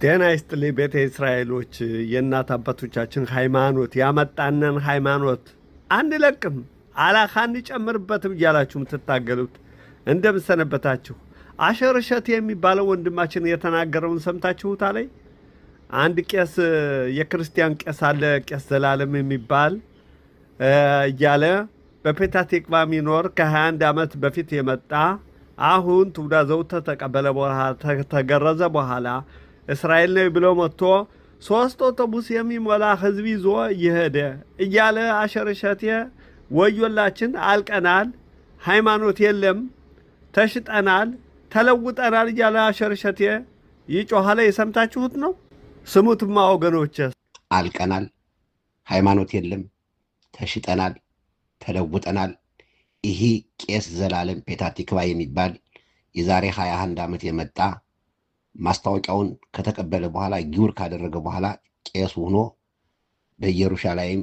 ጤና ይስጥልኝ ቤተ እስራኤሎች፣ የእናት አባቶቻችን ሃይማኖት ያመጣነን ሃይማኖት አንለቅም፣ አላህ አንጨምርበትም እያላችሁ የምትታገሉት እንደምን ሰነበታችሁ? አሸር እሸቴ የሚባለው ወንድማችን የተናገረውን ሰምታችሁታል? አንድ ቄስ የክርስቲያን ቄስ አለ፣ ቄስ ዘላለም የሚባል እያለ በፔታህ ቲቅቫ የሚኖር ከ21 ዓመት በፊት የመጣ አሁን ትውዳ ዘውት ተቀበለ በኋላ ተገረዘ በኋላ እስራኤል ነው ብሎ መጥቶ 3 አውቶቡስ የሚሞላ ህዝብ ይዞ እየሄደ እያለ አሸር እሸቴ ወዮላችን፣ አልቀናል፣ ሃይማኖት የለም፣ ተሽጠናል፣ ተለውጠናል እያለ አሸር እሸቴ ይጮኻል። የሰምታችሁት ነው። ስሙትማ ወገኖች። አልቀናል፣ ሃይማኖት የለም፣ ተሽጠናል፣ ተለውጠናል። ይሄ ቄስ ዘላለም ፔታህ ቲቅቫ የሚባል የዛሬ 21 ዓመት የመጣ ማስታወቂያውን ከተቀበለ በኋላ ጊውር ካደረገ በኋላ ቄስ ሆኖ በኢየሩሳሌም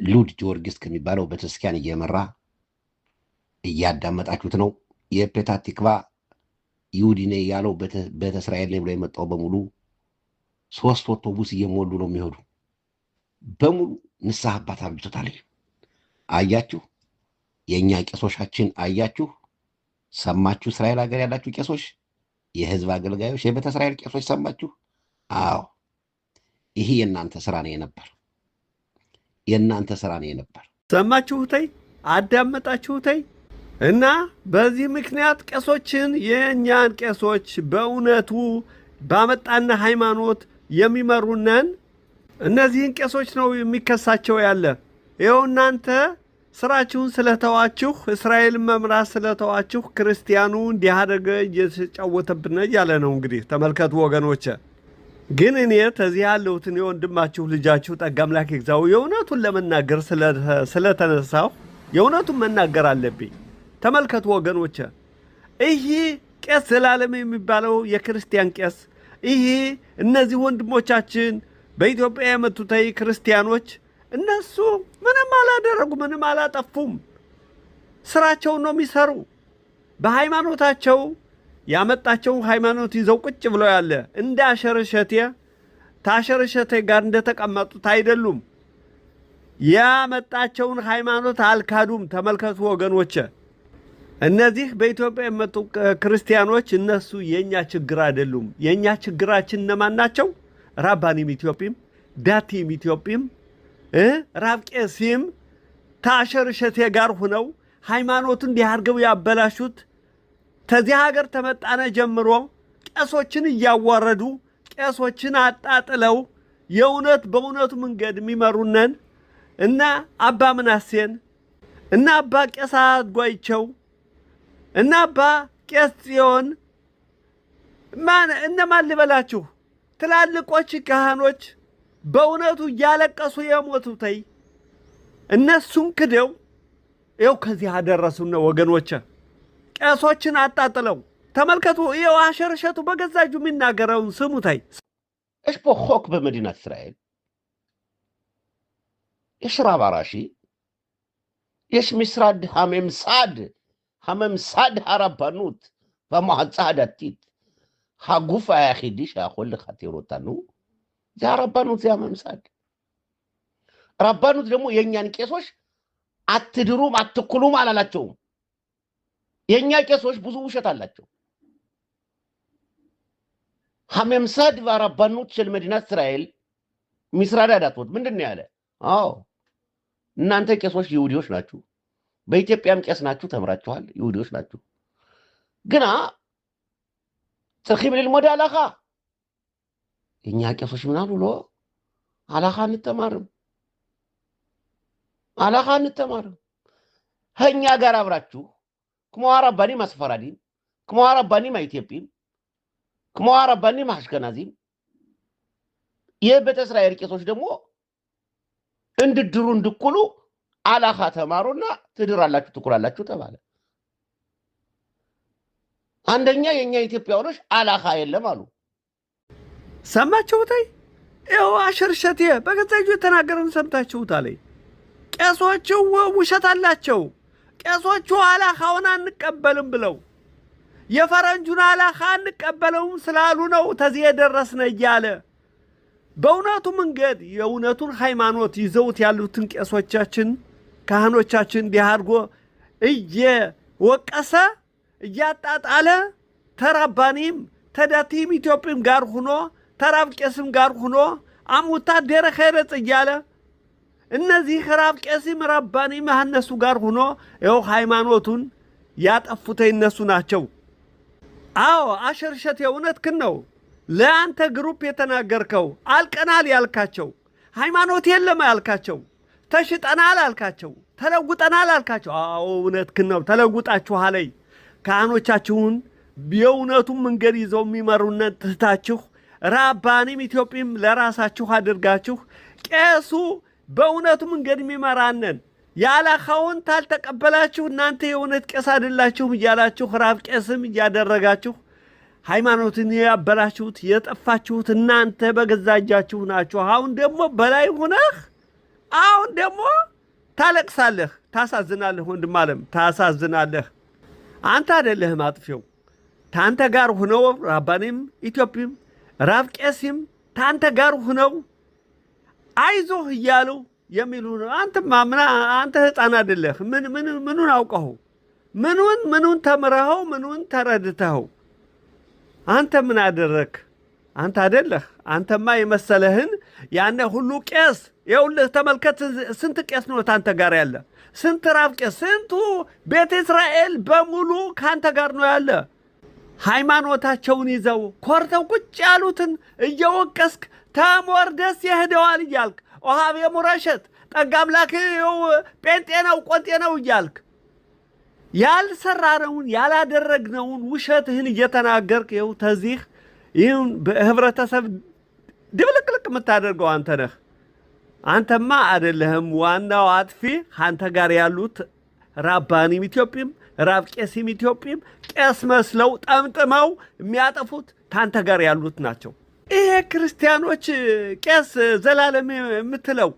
ሉድ ጊዮርጊስ ከሚባለው ቤተክርስቲያን እየመራ እያዳመጣችሁት ነው። የፔታህ ቲቅቫ ይሁዲ ነኝ ያለው ቤተ እስራኤል ላይ ብሎ የመጣው በሙሉ 3 አውቶቡስ እየሞሉ ነው የሚሄዱ። በሙሉ ንስሐ አባት አብጅቶታል። አያችሁ፣ የእኛ ቄሶቻችን አያችሁ፣ ሰማችሁ? እስራኤል ሀገር ያላችሁ ቄሶች፣ የህዝብ አገልጋዮች፣ የቤተ እስራኤል ቄሶች ሰማችሁ? አዎ፣ ይሄ የእናንተ ስራ ነው የነበር፣ የእናንተ ስራ ነው የነበር። ሰማችሁተይ? አዳመጣችሁተይ? እና በዚህ ምክንያት ቄሶችን የእኛን ቄሶች በእውነቱ ባመጣና ሃይማኖት የሚመሩነን እነዚህን ቄሶች ነው የሚከሳቸው ያለ። ይኸው እናንተ ስራችሁን ስለተዋችሁ፣ እስራኤልን መምራት ስለተዋችሁ ክርስቲያኑ እንዲህ አደረገ እየተጫወተብን እያለ ነው። እንግዲህ ተመልከቱ ወገኖቼ። ግን እኔ ተዚህ ያለሁትን የወንድማችሁ ልጃችሁ ጸጋ አምላክ ይግዛው የእውነቱን ለመናገር ስለተነሳሁ የእውነቱን መናገር አለብኝ። ተመልከቱ ወገኖቼ፣ ይህ ቄስ ዘላለም የሚባለው የክርስቲያን ቄስ፣ ይህ እነዚህ ወንድሞቻችን በኢትዮጵያ የመጡት ክርስቲያኖች እነሱ ምንም አላደረጉ፣ ምንም አላጠፉም። ስራቸውን ነው የሚሰሩ። በሃይማኖታቸው ያመጣቸው ሃይማኖት ይዘው ቁጭ ብለው ያለ እንደ አሸር እሸቴ ታሸር እሸቴ ጋር እንደተቀመጡት አይደሉም። ያመጣቸውን ሃይማኖት አልካዱም። ተመልከቱ ወገኖቼ፣ እነዚህ በኢትዮጵያ የመጡ ክርስቲያኖች እነሱ የኛ ችግር አይደሉም። የኛ ችግራችን እነማን ናቸው? ራባኒም ኢትዮጵያም ዳቲም ኢትዮጵያም ራብ ቄሲም ታሸር እሸቴ ጋር ሆነው ሃይማኖቱን እንዲያርገው ያበላሹት። ተዚህ ሀገር ተመጣነ ጀምሮ ቄሶችን እያዋረዱ ቄሶችን አጣጥለው የእውነት በእውነቱ መንገድ የሚመሩነን እና አባ ምናሴን እና አባ ቄስ አድጓይቸው እና አባ ቄስ ጽዮን እነማን ልበላችሁ? ትላልቆች ካህኖች በእውነቱ እያለቀሱ የሞቱተይ እነሱን ክደው ይኸው ከዚህ አደረሱን ወገኖቼ። ቄሶችን አጣጥለው ተመልከቱ። ይኸው አሸር እሸቱ በገዛ እጁ የሚናገረውን ስሙተይ። እሽ በሆክ በመዲናት እስራኤል የሽ ራብ አራሺ የሽ ምስራድ ሀመምሳድ ሀረባኑት በመሐጻ ዳቲት ሀጉፍ አያኺዲ ሻኮል ኸቴሮታኑ ዛ ረባኑት ዛ መምሳድ ረባኑት ደግሞ የኛን ቄሶች አትድሩም አትኩሉም አላላቸውም። የኛ ቄሶች ብዙ ውሸት አላቸው። ሀመምሳድ ባረባኑት ሸል መዲናት እስራኤል ሚስራዳ ዳቶት ምንድን ነው ያለ? አዎ እናንተ ቄሶች ይሁዲዎች ናችሁ፣ በኢትዮጵያም ቄስ ናችሁ፣ ተምራችኋል፣ ይሁዲዎች ናችሁ። ግና ጽኺም ልልሞድ አላኻ የኛ ቄሶች ምን አሉ? አላኻ እንተማርም ከእኛ ጋር አብራችሁ ከመዋራባኒም አስፈራዲም ከመዋራባኒም ኢትዮጵያም ከመዋራባኒም አሽከናዚም የቤተ እስራኤል ቄሶች ደግሞ እንድድሩ እንድኩሉ አላኻ ተማሩና ትድራላችሁ ትኩላላችሁ ተባለ። አንደኛ የኛ ኢትዮጵያውያኖች አላኻ የለም አሉ። ሰማችሁታይ? ይኸው አሸር እሸቴ በገዛ እጁ የተናገረውን ሰምታችሁታል። ቄሶቹ ውሸት አላቸው። ቄሶቹ አላኻውን አንቀበልም ብለው የፈረንጁን አላኻ አንቀበለውም ስላሉ ነው ተዚህ የደረስነ እያለ በእውነቱ መንገድ የእውነቱን ሃይማኖት ይዘውት ያሉትን ቄሶቻችን ካህኖቻችን እንዲህ አድርጎ እየወቀሰ እያጣጣለ ተራባኒም ተዳቲም ኢትዮጵያም ጋር ሆኖ ተራብ ቄስም ጋር ሆኖ አሙታ ደረ ኸይረጽ እያለ እነዚህ ራብ ቄስም ራባኒም እነሱ ጋር ሆኖ ይኸው ሃይማኖቱን ያጠፉት እነሱ ናቸው። አዎ አሸርሸት የእውነትህን ነው። ለአንተ ግሩፕ የተናገርከው አልቀናል ያልካቸው ሃይማኖት የለም ያልካቸው ተሽጠናል አልካቸው ተለውጠናል አልካቸው። አዎ እውነትህን ነው። ተለውጣችኋል። ካህኖቻችሁን የእውነቱን መንገድ ይዘው የሚመሩነ ትታችሁ ራባኒም ኢትዮጵያም ለራሳችሁ አድርጋችሁ ቄሱ በእውነቱ መንገድ የሚመራነን ያላኻውን ታልተቀበላችሁ እናንተ የእውነት ቄስ አይደላችሁም እያላችሁ ራብ ቄስም እያደረጋችሁ ሃይማኖትን ያበላችሁት የጠፋችሁት እናንተ በገዛ እጃችሁ ናችሁ። አሁን ደግሞ በላይ ሆነህ አሁን ደግሞ ታለቅሳለህ። ታሳዝናለህ። ወንድም ዓለም ታሳዝናለህ። አንተ አይደለህም አጥፊው። ታንተ ጋር ሆነው ራባኒም ኢትዮጵያም ራብ ቄስም ታንተ ጋር ሆነው አይዞህ እያሉ የሚሉ ነው። አንተ ሕፃን አይደለህ። ምኑን አውቀኸው? ምኑን ተምረኸው? ምኑን ተረድተኸው? አንተ ምን አደረክ? አንተ አይደለህ። አንተማ የመሰለህን ያነ ሁሉ ቄስ ይኸውልህ፣ ተመልከት። ስንት ቄስ ነው ታንተ ጋር ያለ? ስንት ራብ ቄስ፣ ስንቱ ቤተ እስራኤል በሙሉ ካንተ ጋር ነው ያለ። ሃይማኖታቸውን ይዘው ኮርተው ቁጭ ያሉትን እየወቀስክ ተሞርደስ ይሄደዋል እያልክ ኦሃብ የሙረሸት ጠጋ አምላክ ጴንጤ ነው ቆንጤ ነው እያልክ ያልሰራነውን ያላደረግነውን ውሸትህን እየተናገርክ ይኸው ተዚህ ይህን በህብረተሰብ ድብልቅልቅ የምታደርገው አንተ ነህ። አንተማ አይደለህም ዋናው አጥፊ። አንተ ጋር ያሉት ራባኒም ኢትዮጵያም ራብ ቄስም ኢትዮጵያም ቄስ መስለው ጠምጥመው የሚያጠፉት ታንተ ጋር ያሉት ናቸው። ይሄ ክርስቲያኖች ቄስ ዘላለም የምትለው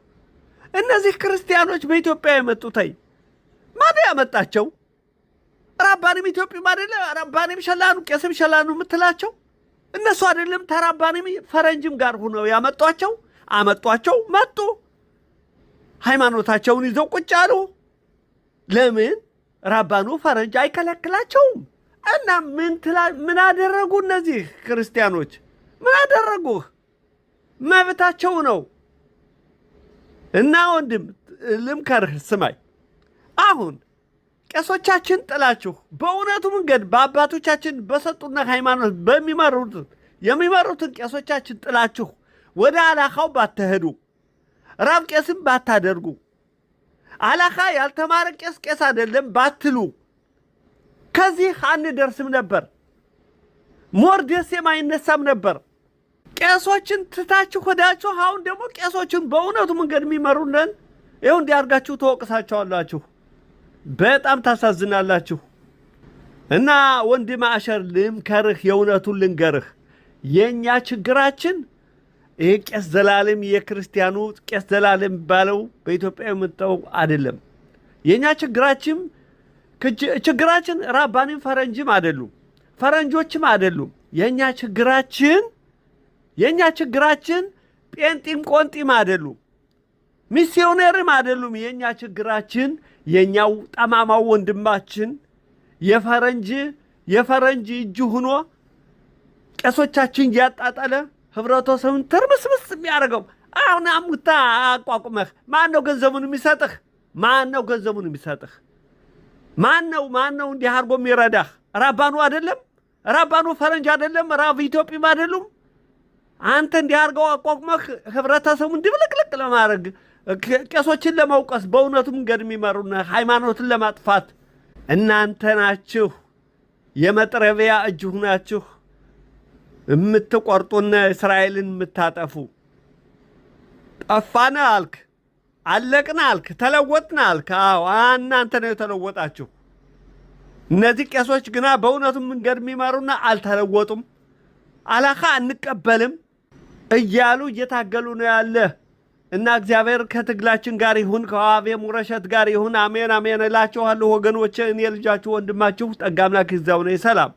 እነዚህ ክርስቲያኖች በኢትዮጵያ የመጡተይ ማን ያመጣቸው? ራባኒም ኢትዮጵያም አይደለ? ራባኒም ሸላኑ ቄስም ሸላኑ የምትላቸው እነሱ አይደለም? ተራባኒም ፈረንጅም ጋር ሆነው ያመጧቸው አመጧቸው መጡ። ሃይማኖታቸውን ይዘው ቁጭ አሉ። ለምን? ራባኑ ፈረንጅ አይከለክላቸውም። እና ምን አደረጉ እነዚህ ክርስቲያኖች? ምን አደረጉህ? መብታቸው ነው። እና ወንድም ልምከርህ ስማይ። አሁን ቄሶቻችን ጥላችሁ በእውነቱ መንገድ በአባቶቻችን በሰጡና ሃይማኖት የሚመሩትን ቄሶቻችን ጥላችሁ ወደ አላኻው ባትሄዱ ራብ ቄስም ባታደርጉ አላኻ ያልተማረ ቄስ አይደለም ባትሉ ከዚህ አንደርስም ነበር። ሞርደስ የማይነሳም ነበር። ቄሶችን ትታችሁ ሆዳችሁ አሁን ደግሞ ቄሶችን በእውነቱ መንገድ የሚመሩንን ይኸው እንዲያርጋችሁ ተወቅሳቸዋላችሁ። በጣም ታሳዝናላችሁ። እና ወንድም አሸር ልምከርህ፣ የእውነቱን ልንገርህ። የእኛ ችግራችን ይሄ ቄስ ዘላለም የክርስቲያኑ ቄስ ዘላለም ባለው በኢትዮጵያ የመጣው አይደለም። የእኛ ችግራችን ራባኒም ፈረንጅም አይደሉም፣ ፈረንጆችም አይደሉም። የእኛ ችግራችን ጴንጢም ቆንጢም አይደሉም፣ ሚስዮኔርም አይደሉም። የእኛ ችግራችን የእኛው ጠማማው ወንድማችን የፈረንጅ እጅ ሆኖ ቄሶቻችን እያጣጣለ ህብረተሰቡን ትርምስምስ የሚያደርገው። አሁን አሙታ አቋቁመህ ማን ነው ገንዘቡን የሚሰጥህ? ማን ነው እንዲህ አድርጎ የሚረዳህ? ራባኑ አይደለም? ራባኑ ፈረንጅ አይደለም? ራብ ኢትዮጵያም አይደሉም? አንተ እንዲህ አድርገው አቋቁመህ ህብረተሰቡን ድብልቅልቅ ለማድረግ ቄሶችን ለመውቀስ በእውነቱ መንገድ የሚመሩና ሃይማኖትን ለማጥፋት እናንተ ናችሁ። የመጥረቢያ እጅ ሁናችሁ የምትቆርጡና እስራኤልን የምታጠፉ። ጠፋነ አልክ፣ አለቅነ አልክ፣ ተለወጥነ አልክ። አዎ እናንተ ነው የተለወጣችሁ። እነዚህ ቄሶች ግና በእውነቱ መንገድ የሚመሩና አልተለወጡም። አላኻ አንቀበልም እያሉ እየታገሉ ነው ያለ እና እግዚአብሔር ከትግላችን ጋር ይሁን፣ ከዋቤ ሙረሸት ጋር ይሁን። አሜን አሜን እላችኋለሁ ወገኖቼ። እኔ ልጃችሁ ወንድማችሁ ጸጋ አምላክ ይዛው ነው። ሰላም